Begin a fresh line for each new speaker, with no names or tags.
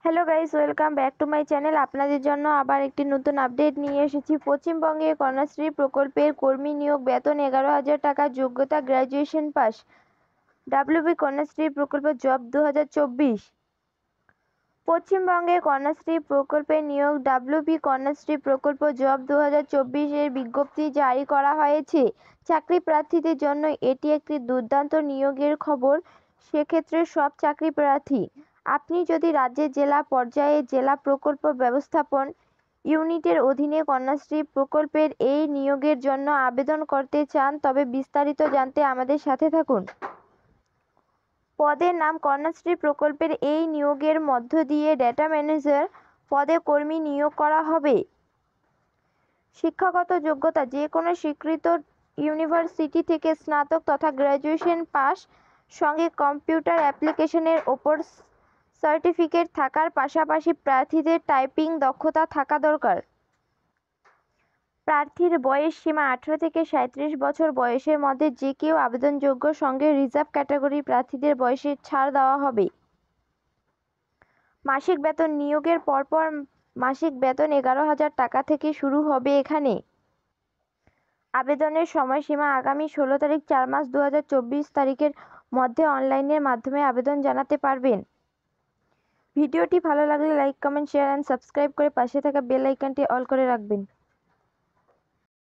Hello guys, welcome back to my channel. আপনাদের জন্য আবার একটি নতুন আপডেট নিয়ে এসেছি। পশ্চিমবঙ্গে কন্যাশ্রী প্রকল্পের কর্মী নিয়োগ, বেতন 11,000 টাকা, যোগ্যতা গ্র্যাজুয়েশন পাস। ডাব্লিউবি কন্যাশ্রী প্রকল্প জব 2024। পশ্চিমবঙ্গে কন্যাশ্রী প্রকল্পের নিয়োগ ডাব্লিউবি কন্যাশ্রী প্রকল্প জব 2024 এর বিজ্ঞপ্তি জারি করা হয়েছে। চাকরি প্রার্থীদের জন্য এটি একটি দুর্দান্ত নিয়োগের খবর। সেক্ষেত্রে সব চাকরি প্রার্থী, আপনি যদি রাজ্যের জেলা পর্যায়ে জেলা প্রকল্প ব্যবস্থাপন ইউনিটের অধীনে কন্যাশ্রী প্রকল্পের এই নিয়োগের জন্য আবেদন করতে চান, তবে বিস্তারিত জানতে আমাদের সাথে থাকুন। পদের নাম কন্যাশ্রী প্রকল্পের এই নিয়োগের মধ্য দিয়ে ডেটা ম্যানেজার পদে কর্মী নিয়োগ করা হবে। শিক্ষাগত যোগ্যতা, যে কোনো স্বীকৃত ইউনিভার্সিটি থেকে স্নাতক তথা গ্র্যাজুয়েশন পাস, সঙ্গে কম্পিউটার অ্যাপ্লিকেশনের ওপর সার্টিফিকেট থাকার পাশাপাশি প্রার্থীদের টাইপিং দক্ষতা থাকা দরকার। প্রার্থীর বয়স সীমা 18 থেকে 37 বছর বয়সের মধ্যে যে কেউ আবেদনযোগ্য, সঙ্গে রিজার্ভ ক্যাটাগরি প্রার্থীদের বয়সে ছাড় দেওয়া হবে। মাসিক বেতন, নিয়োগের পরপর মাসিক বেতন 11,000 টাকা থেকে শুরু হবে এখানে। আবেদনের সময়সীমা আগামী 16 তারিখ 4 মাস 2024 তারিখের মধ্যে অনলাইনের মাধ্যমে আবেদন জানাতে পারবেন। ভিডিওটি ভালো লাগলে like, comment, share and subscribe করে পাশে থাকা বেল আইকনটি অল করে রাখবেন।